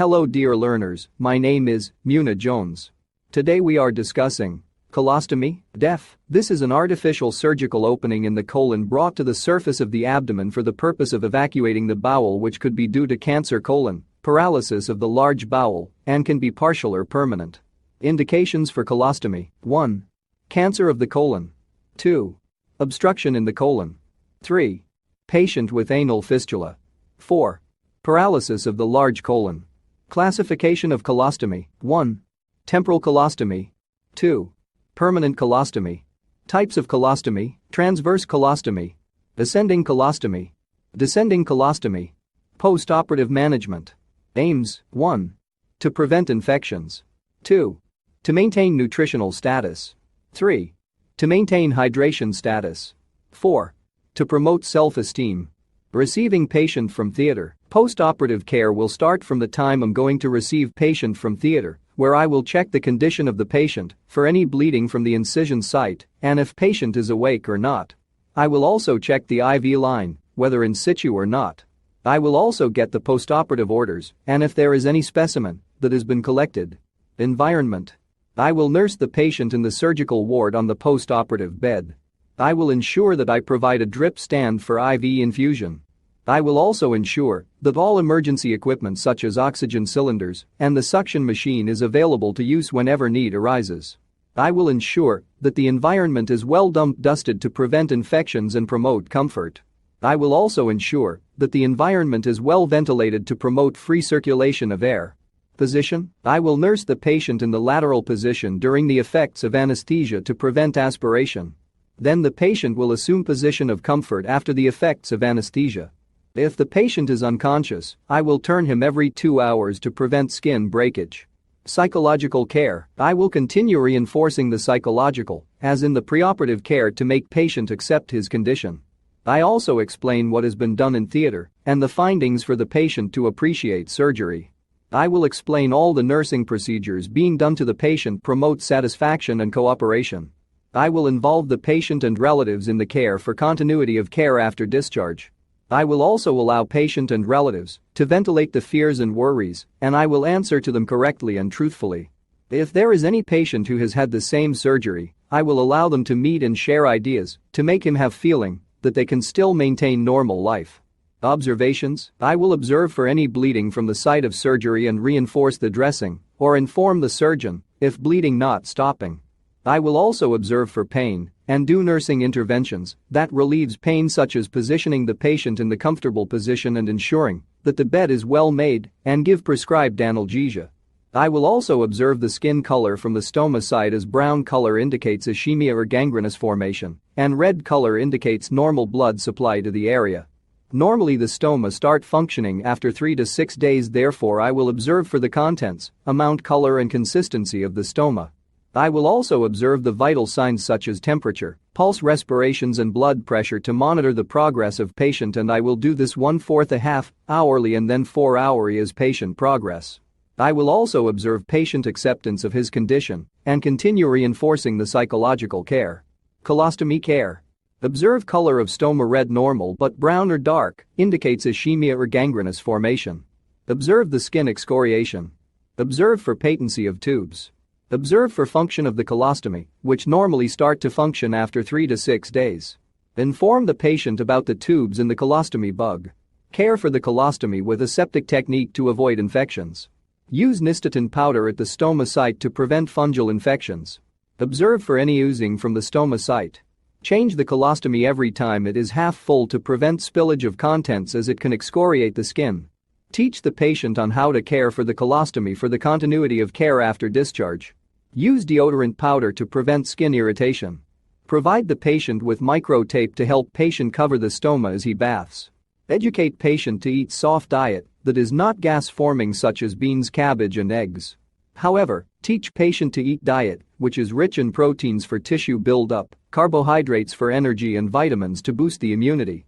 Hello dear learners, my name is Muna Jones. Today we are discussing colostomy, def. This is an artificial surgical opening in the colon brought to the surface of the abdomen for the purpose of evacuating the bowel, which could be due to cancer colon, paralysis of the large bowel, and can be partial or permanent. Indications for colostomy: 1. Cancer of the colon. 2. Obstruction in the colon. 3. Patient with anal fistula. 4. Paralysis of the large colon. Classification of colostomy: 1. Temporal colostomy. 2. Permanent colostomy. Types of colostomy: transverse colostomy, ascending colostomy, descending colostomy. Post-operative management. Aims: 1. To prevent infections. 2. To maintain nutritional status. 3. To maintain hydration status. 4. To promote self-esteem. Receiving patient from theater. Post-operative care will start from the time I'm going to receive patient from theater, where I will check the condition of the patient for any bleeding from the incision site and if patient is awake or not. I will also check the IV line, whether in situ or not. I will also get the post-operative orders and if there is any specimen that has been collected. Environment. I will nurse the patient in the surgical ward on the post-operative bed. I will ensure that I provide a drip stand for IV infusion. I will also ensure that all emergency equipment such as oxygen cylinders and the suction machine is available to use whenever need arises. I will ensure that the environment is well dusted to prevent infections and promote comfort. I will also ensure that the environment is well ventilated to promote free circulation of air. Position: I will nurse the patient in the lateral position during the effects of anesthesia to prevent aspiration. Then the patient will assume position of comfort after the effects of anesthesia. If the patient is unconscious, I will turn him every 2 hours to prevent skin breakage. Psychological care: I will continue reinforcing the psychological, as in the preoperative care, to make patient accept his condition. I also explain what has been done in theater and the findings for the patient to appreciate surgery. I will explain all the nursing procedures being done to the patient promote satisfaction and cooperation. I will involve the patient and relatives in the care for continuity of care after discharge. I will also allow patient and relatives to ventilate the fears and worries, and I will answer to them correctly and truthfully. If there is any patient who has had the same surgery, I will allow them to meet and share ideas to make him have feeling that they can still maintain normal life. Observations: I will observe for any bleeding from the site of surgery and reinforce the dressing or inform the surgeon if bleeding not stopping. I will also observe for pain and do nursing interventions that relieves pain, such as positioning the patient in the comfortable position and ensuring that the bed is well made, and give prescribed analgesia. I will also observe the skin color from the stoma side, as brown color indicates ischemia or gangrenous formation and red color indicates normal blood supply to the area. Normally the stoma start functioning after 3 to 6 days, therefore I will observe for the contents, amount, color and consistency of the stoma. I will also observe the vital signs such as temperature, pulse, respirations and blood pressure to monitor the progress of patient, and I will do this 1/4 a half hourly and then 4 hourly as patient progress. I will also observe patient acceptance of his condition and continue reinforcing the psychological care. Colostomy care. Observe color of stoma: red normal but brown or dark indicates ischemia or gangrenous formation. Observe the skin excoriation. Observe for patency of tubes. Observe for function of the colostomy, which normally start to function after 3 to 6 days. Inform the patient about the tubes and the colostomy bug. Care for the colostomy with aseptic technique to avoid infections. Use nystatin powder at the stoma site to prevent fungal infections. Observe for any oozing from the stoma site. Change the colostomy every time it is half full to prevent spillage of contents, as it can excoriate the skin. Teach the patient on how to care for the colostomy for the continuity of care after discharge. Use deodorant powder to prevent skin irritation. Provide the patient with micro tape to help patient cover the stoma as he baths. Educate patient to eat soft diet that is not gas forming, such as beans, cabbage and eggs. However, teach patient to eat diet which is rich in proteins for tissue build-up, carbohydrates for energy and vitamins to boost the immunity.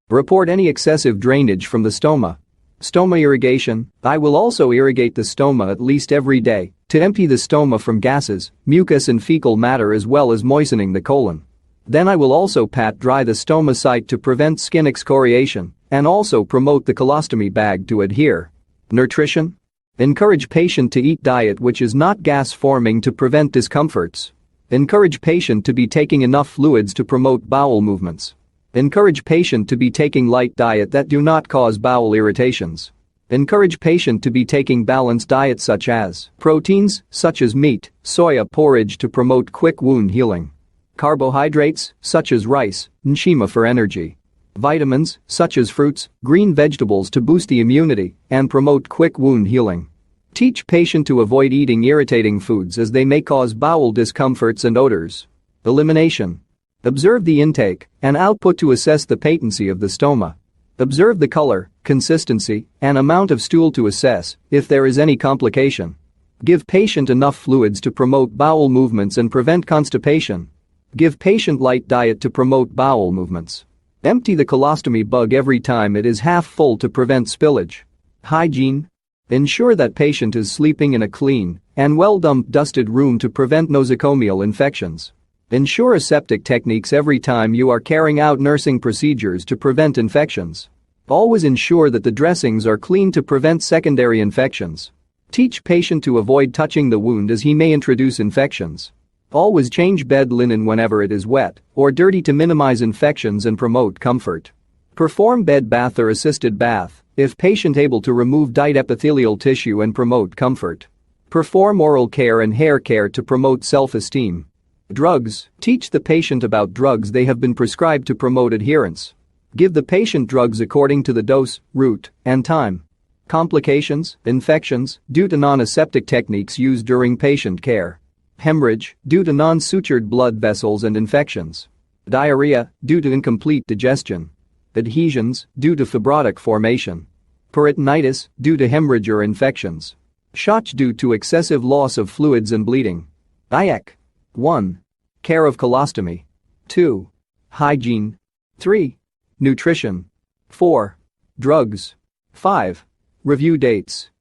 Report any excessive drainage from the stoma. Stoma irrigation. I will also irrigate the stoma at least every day to empty the stoma from gases, mucus and fecal matter, as well as moistening the colon. Then I will also pat dry the stoma site to prevent skin excoriation and also promote the colostomy bag to adhere. Nutrition? Encourage patient to eat diet which is not gas-forming to prevent discomforts. Encourage patient to be taking enough fluids to promote bowel movements. Encourage patient to be taking light diet that do not cause bowel irritations. Encourage patient to be taking balanced diet such as proteins, such as meat, soya porridge to promote quick wound healing. Carbohydrates, such as rice, nshima for energy. Vitamins, such as fruits, green vegetables to boost the immunity and promote quick wound healing. Teach patient to avoid eating irritating foods as they may cause bowel discomforts and odors. Elimination. Observe the intake and output to assess the patency of the stoma. Observe the color, consistency, and amount of stool to assess if there is any complication. Give patient enough fluids to promote bowel movements and prevent constipation. Give patient light diet to promote bowel movements. Empty the colostomy bag every time it is half full to prevent spillage. Hygiene. Ensure that patient is sleeping in a clean and well-dumped dusted room to prevent nosocomial infections. Ensure aseptic techniques every time you are carrying out nursing procedures to prevent infections. Always ensure that the dressings are clean to prevent secondary infections. Teach patient to avoid touching the wound as he may introduce infections. Always change bed linen whenever it is wet or dirty to minimize infections and promote comfort. Perform bed bath or assisted bath if patient able to remove diet epithelial tissue and promote comfort. Perform oral care and hair care to promote self-esteem. Drugs. Teach the patient about drugs they have been prescribed to promote adherence. Give the patient drugs according to the dose, route, and time. Complications, infections, due to non-aseptic techniques used during patient care. Hemorrhage, due to non-sutured blood vessels and infections. Diarrhea, due to incomplete digestion. Adhesions, due to fibrotic formation. Peritonitis, due to hemorrhage or infections. Shock due to excessive loss of fluids and bleeding. IEC. 1. Care of colostomy. 2. Hygiene. 3. Nutrition. 4. Drugs. 5. Review dates.